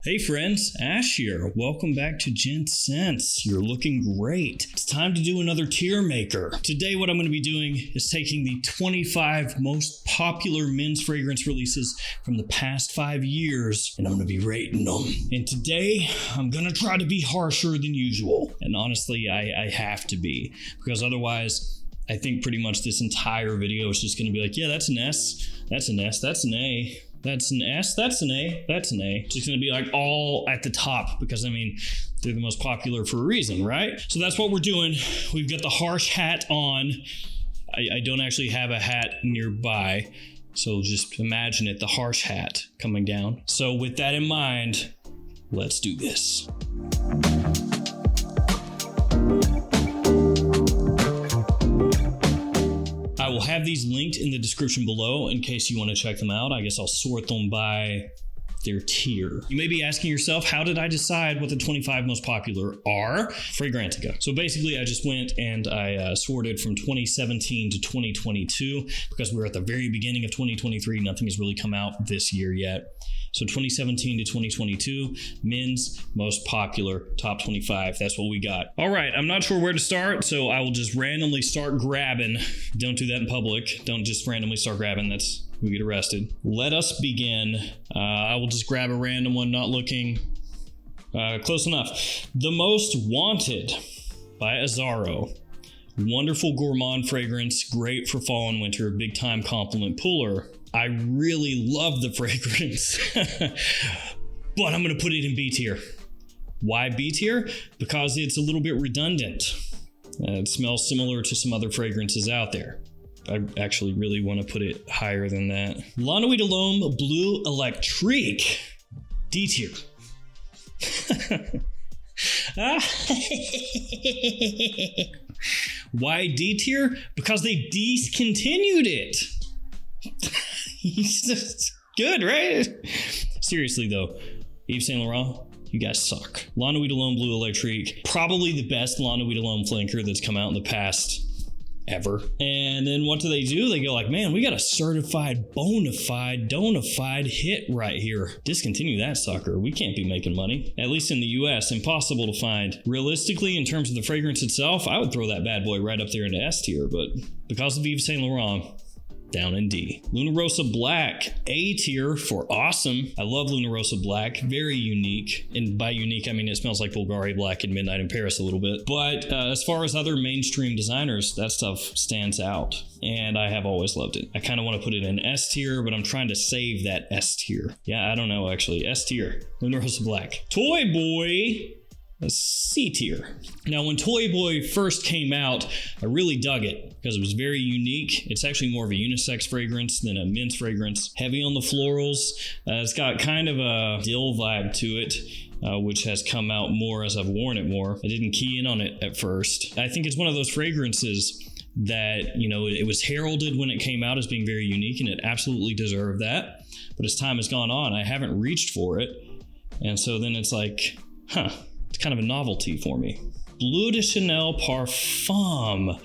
Hey friends, Ash here. Welcome back to Gents. You're looking great. It's time to do another tier maker. Today what I'm going to be doing is taking the 25 most popular men's fragrance releases from the past 5 years and I'm going to be rating them. And today I'm going to try to be harsher than usual. And honestly, I have to be, because otherwise I think pretty much this entire video is just going to be like, yeah, that's an S, that's an S, that's an A. That's an S, that's an A, that's an A. It's just gonna be like all at the top because I mean, they're the most popular for a reason, right? So that's what we're doing. We've got the harsh hat on. I don't actually have a hat nearby, so just imagine it, the harsh hat coming down. So with that in mind, let's do this. I will have these linked in the description below in case you want to check them out. I guess I'll sort them by their tier. You may be asking yourself, how did I decide what the 25 most popular are? Fragrantica. So basically I just went and I sorted from 2017 to 2022 because we're at the very beginning of 2023. Nothing has really come out this year yet. So 2017 to 2022, men's most popular top 25. That's what we got. All right, I'm not sure where to start, so I will just randomly start grabbing. Don't do that in public. Don't just randomly start grabbing. That's, we get arrested. Let us begin. I will just grab a random one, not looking. Close enough. The Most Wanted by Azzaro. Wonderful gourmand fragrance, great for fall and winter, big time compliment puller. I really love the fragrance, but I'm going to put it in B tier. Why B tier? Because it's a little bit redundant. It smells similar to some other fragrances out there. I actually really want to put it higher than that. La Nuit de l'Homme Bleu Electrique, D tier. Why D tier? Because they discontinued it. He's just good, right? Seriously though, Yves Saint Laurent, you guys suck. La Nuit de l'Homme Bleu Electrique, probably the best La Nuit de l'Homme flanker that's come out in the past ever. And then what do? They go like, man, we got a certified bona fide hit right here. Discontinue that sucker. We can't be making money. At least in the US, impossible to find. Realistically, in terms of the fragrance itself, I would throw that bad boy right up there into S tier, but because of Yves Saint Laurent, down in D. Luna Rossa Black, A tier for awesome. I love Luna Rossa Black, very unique. And by unique, I mean it smells like Bulgari Black and Midnight in Paris a little bit. But as far as other mainstream designers, that stuff stands out. And I have always loved it. I kind of want to put it in S tier, but I'm trying to save that S tier. Yeah, I don't know actually. S tier, Luna Rossa Black. Toy Boy, a C tier. Now, when Toy Boy first came out, I really dug it because it was very unique. It's actually more of a unisex fragrance than a men's fragrance. Heavy on the florals. It's got kind of a dill vibe to it, which has come out more as I've worn it more. I didn't key in on it at first. I think it's one of those fragrances that, you know, it was heralded when it came out as being very unique, and it absolutely deserved that. But as time has gone on, I haven't reached for it. And so then it's like, huh. It's kind of a novelty for me. Bleu de Chanel Parfum.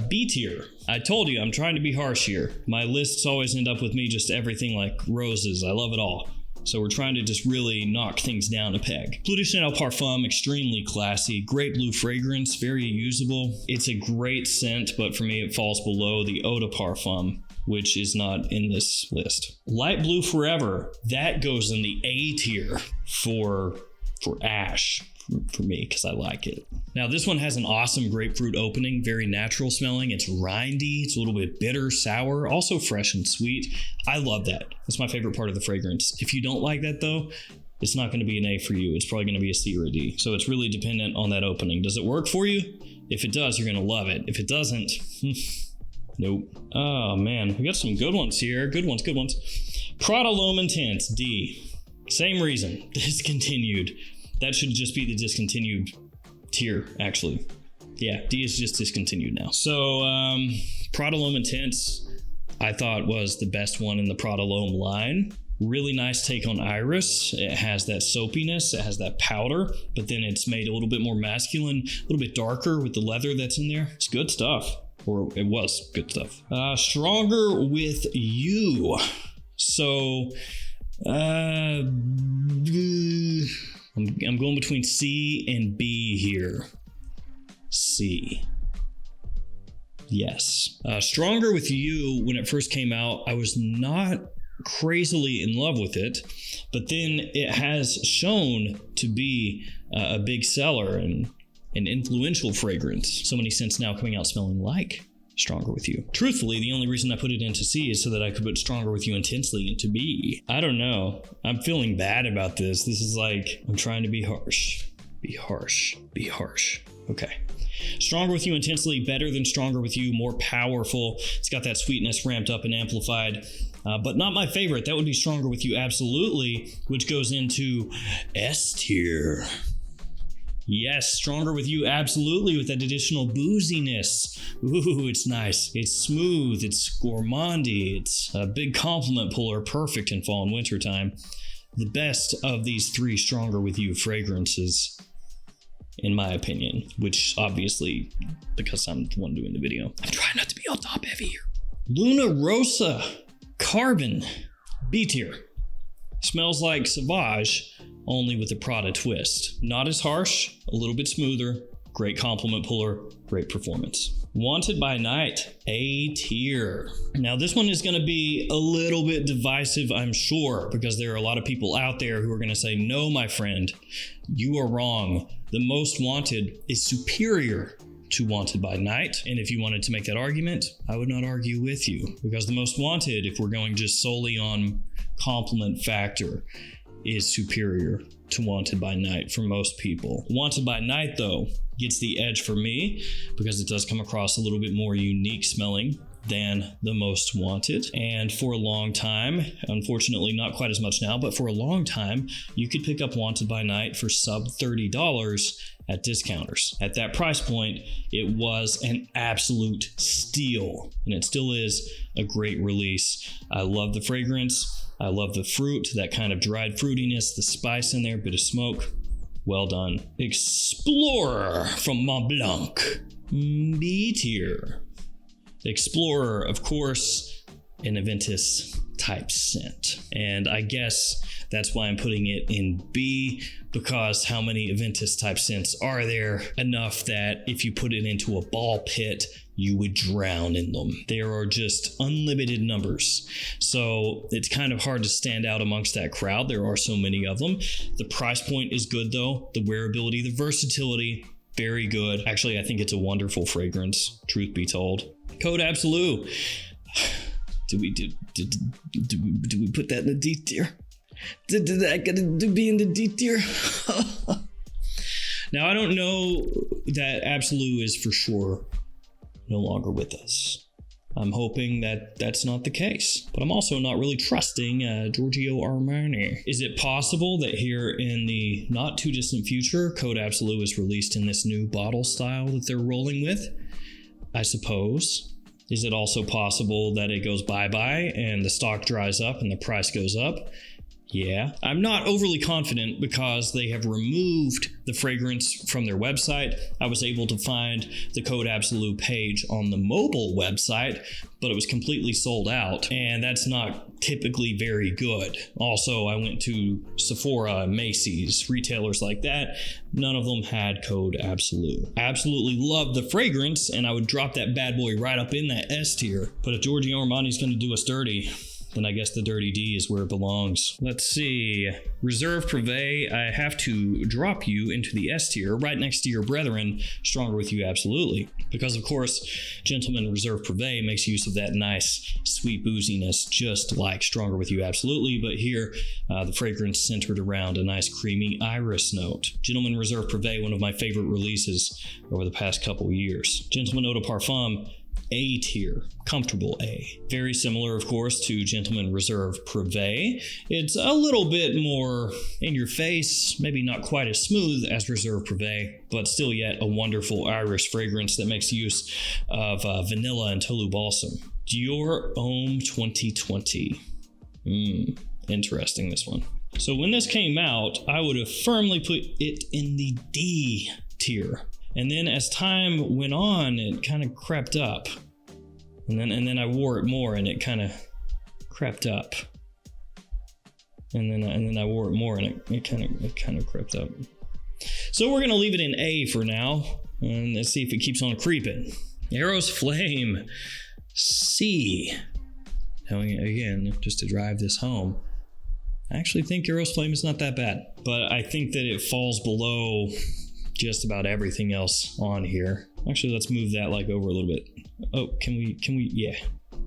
B tier. I told you, I'm trying to be harsh here. My lists always end up with me just everything like roses. I love it all. So we're trying to just really knock things down a peg. Bleu de Chanel Parfum, extremely classy. Great blue fragrance, very usable. It's a great scent, but for me it falls below the Eau de Parfum, which is not in this list. Light Blue Forever. That goes in the A tier for Ash, for me, because I like it. Now this one has an awesome grapefruit opening, very natural smelling. It's rindy, it's a little bit bitter, sour, also fresh and sweet. I love that. That's my favorite part of the fragrance. If you don't like that though, it's not going to be an A for you. It's probably going to be a C or a D. So it's really dependent on that opening. Does it work for you? If it does, you're going to love it. If it doesn't, nope. Oh man, we got some good ones here. Good ones. Prada L'Homme Intense, D. Same reason, discontinued. That should just be the discontinued tier, actually. Yeah, D is just discontinued now. So, Prada L'Homme Intense, I thought was the best one in the Prada L'Homme line. Really nice take on Iris. It has that soapiness, it has that powder, but then it's made a little bit more masculine, a little bit darker with the leather that's in there. It's good stuff, or it was good stuff. Stronger with You. So I'm going between C and B here. C. Yes. Stronger With You, when it first came out, I was not crazily in love with it, but then it has shown to be a big seller and an influential fragrance. So many scents now coming out smelling like Stronger With You. Truthfully, the only reason I put it into C is so that I could put Stronger With You Intensely into B. I don't know. I'm feeling bad about this. This is like, I'm trying to be harsh. Be harsh. Be harsh. Okay. Stronger With You Intensely, better than Stronger With You, more powerful. It's got that sweetness ramped up and amplified. But not my favorite. That would be Stronger With You Absolutely, which goes into S tier. Yes, Stronger With You Absolutely, with that additional booziness. Ooh, it's nice. It's smooth. It's gourmandy. It's a big compliment puller, perfect in fall and winter time. The best of these three Stronger With You fragrances, in my opinion, which obviously, because I'm the one doing the video, I'm trying not to be all top heavy here. Luna Rosa Carbon, B tier. Smells like Sauvage, only with a Prada twist. Not as harsh, a little bit smoother, great compliment puller, great performance. Wanted by Night, A tier. Now this one is going to be a little bit divisive, I'm sure, because there are a lot of people out there who are going to say, no, my friend, you are wrong. The Most Wanted is superior to Wanted by Night. And if you wanted to make that argument, I would not argue with you, because The Most Wanted, if we're going just solely on compliment factor, is superior to Wanted by Night for most people. Wanted by Night, though, gets the edge for me because it does come across a little bit more unique smelling than The Most Wanted. And for a long time, unfortunately not quite as much now, but for a long time, you could pick up Wanted by Night for sub $30 at discounters. At that price point, it was an absolute steal, and it still is a great release. I love the fragrance. I love the fruit, that kind of dried fruitiness, the spice in there, bit of smoke. Well done. Explorer from Mont Blanc, B tier. Explorer, of course, an Aventus type scent. And I guess that's why I'm putting it in B, because how many Aventus type scents are there? Enough that if you put it into a ball pit, you would drown in them. There are just unlimited numbers. So it's kind of hard to stand out amongst that crowd. There are so many of them. The price point is good though. The wearability, the versatility, very good. Actually, I think it's a wonderful fragrance, truth be told. Code Absolute. Do we put that in the D tier? Did that get to be in the D tier? Now, I don't know that Absolute is for sure no longer with us. I'm hoping that that's not the case, but I'm also not really trusting Giorgio Armani. Is it possible that here in the not too distant future, Code Absolute is released in this new bottle style that they're rolling with? I suppose. Is it also possible that it goes bye-bye and the stock dries up and the price goes up? Yeah. I'm not overly confident because they have removed the fragrance from their website. I was able to find the Code Absolute page on the mobile website, but it was completely sold out, and that's not typically very good. Also, I went to Sephora, Macy's, retailers like that. None of them had Code Absolute. I absolutely love the fragrance, and I would drop that bad boy right up in that S tier. But if Giorgio Armani's going to do us dirty, then I guess the dirty D is where it belongs. Let's see. Reserve Privé, I have to drop you into the S tier right next to your brethren, Stronger With You Absolutely. Because, of course, Gentleman Reserve Privé makes use of that nice, sweet booziness, just like Stronger With You Absolutely, but here, the fragrance centered around a nice creamy iris note. Gentleman Reserve Privé, one of my favorite releases over the past couple years. Gentleman Eau de Parfum, A tier, comfortable A. Very similar, of course, to Gentleman Reserve Privé. It's a little bit more in your face, maybe not quite as smooth as Reserve Privé, but still yet a wonderful iris fragrance that makes use of vanilla and Tolu Balsam. Dior Homme 2020. Interesting, this one. So when this came out, I would have firmly put it in the D tier. And then as time went on, it kind of crept up. And then I wore it more and it kind of crept up. and then I wore it more, and it kind of crept up. So we're gonna leave it in A for now, and let's see if it keeps on creeping. Arrow's Flame, C. Now again, just to drive this home, I actually think Arrow's Flame is not that bad, but I think that it falls below just about everything else on here. Actually, let's move that like over a little bit. Oh, can we? Yeah.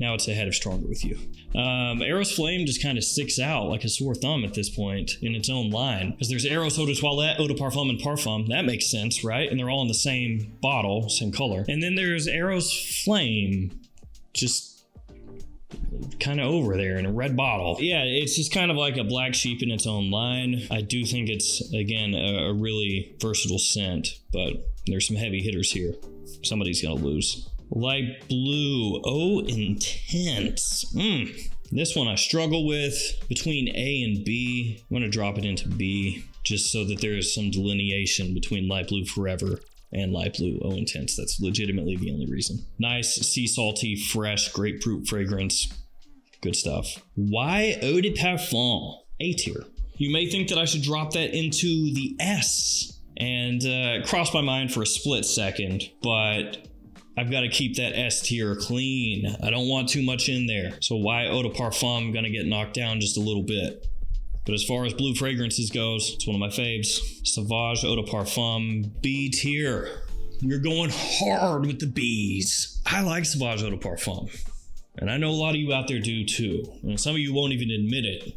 Now it's ahead of Stronger With You. Arrow's Flame just kind of sticks out like a sore thumb at this point in its own line. Because there's Arrow's Eau de Toilette, Eau de Parfum, and Parfum. That makes sense, right? And they're all in the same bottle, same color. And then there's Arrow's Flame, just kind of over there in a red bottle. Yeah, it's just kind of like a black sheep in its own line. I do think it's, again, a really versatile scent, but there's some heavy hitters here. Somebody's gonna lose. Light Blue, Oh Intense. This one I struggle with between A and B. I'm gonna drop it into B just so that there is some delineation between Light Blue Forever and Light Blue Oh Intense. That's legitimately the only reason. Nice, sea salty, fresh, grapefruit fragrance. Good stuff. Why Eau de Parfum? A tier. You may think that I should drop that into the S, and it crossed my mind for a split second, but I've got to keep that S tier clean. I don't want too much in there. So why Eau de Parfum gonna get knocked down just a little bit. But as far as blue fragrances goes, it's one of my faves. Sauvage Eau de Parfum, B tier. We're going hard with the Bs. I like Sauvage Eau de Parfum. And I know a lot of you out there do too. And some of you won't even admit it.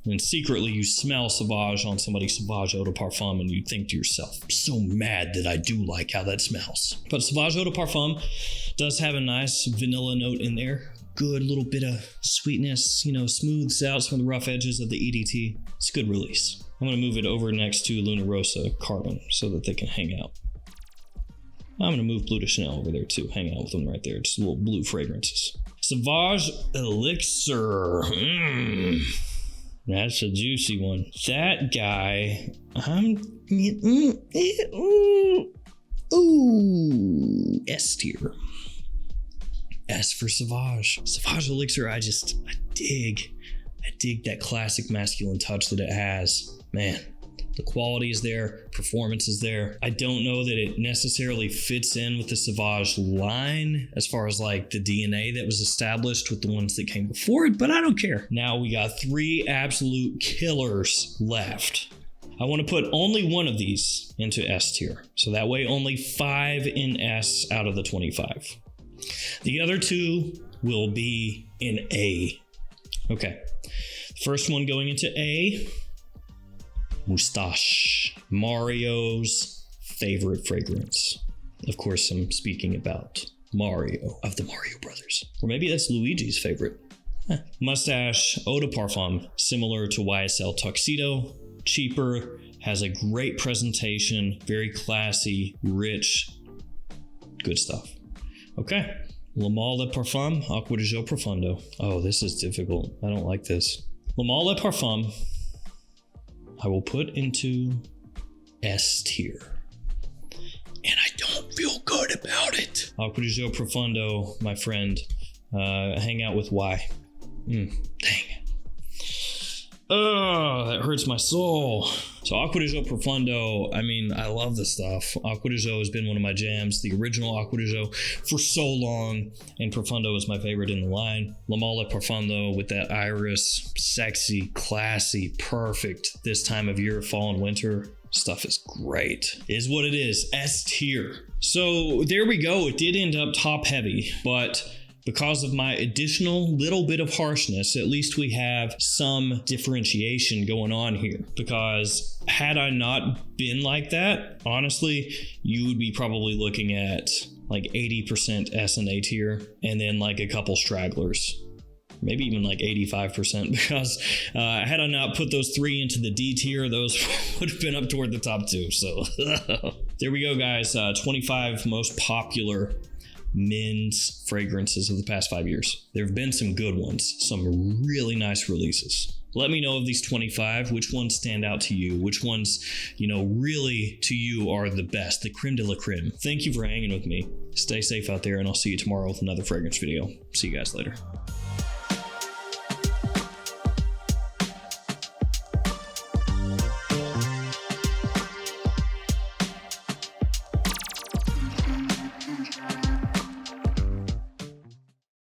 And secretly you smell Sauvage on somebody's Sauvage Eau de Parfum and you think to yourself, I'm so mad that I do like how that smells. But Sauvage Eau de Parfum does have a nice vanilla note in there. Good little bit of sweetness, smooths out some of the rough edges of the EDT. It's a good release. I'm gonna move it over next to Luna Rosa Carbon so that they can hang out. I'm gonna move Bleu de Chanel over there too, hang out with them right there. Just little blue fragrances. Sauvage Elixir. That's a juicy one. That guy, S tier. S for Sauvage. Sauvage Elixir, I dig. I dig that classic masculine touch that it has. Man, the quality is there, performance is there. I don't know that it necessarily fits in with the Sauvage line as far as like the DNA that was established with the ones that came before it, but I don't care. Now we got 3 absolute killers left. I want to put only one of these into S tier. So that way only 5 in S out of the 25. The other 2 will be in A. Okay. First one going into A. Moustache, Mario's favorite fragrance. Of course, I'm speaking about Mario of the Mario Brothers. Or maybe that's Luigi's favorite. Mustache Eau de Parfum, similar to YSL Tuxedo. Cheaper, has a great presentation, very classy, rich, good stuff. Okay, Le Male Le Parfum, Acqua di Gio Profondo. Oh, this is difficult. I don't like this. Le Male Le Parfum, I will put into S tier. And I don't feel good about it. Acqua di Gio Profondo, my friend, hang out with Y. Dang. Oh, that hurts my soul. So Acqua di Gio Profondo, I love this stuff. Acqua di Gio has been one of my jams, the original Acqua di Gio, for so long, and Profondo is my favorite in the line. Le Male Le Profondo with that iris, sexy, classy, perfect this time of year, fall and winter. Stuff is great. Is what it is, S tier. So there we go. It did end up top heavy, but because of my additional little bit of harshness, at least we have some differentiation going on here. Because had I not been like that, honestly, you would be probably looking at like 80% S and A tier, and then like a couple stragglers. Maybe even like 85%, because had I not put those 3 into the D tier, those would have been up toward the top 2. So there we go, guys. 25 most popular men's fragrances of the past 5 years. There have been some good ones, some really nice releases. Let me know of these 25, which ones stand out to you, which ones, really to you are the best, the creme de la creme. Thank you for hanging with me. Stay safe out there, and I'll see you tomorrow with another fragrance video. See you guys later.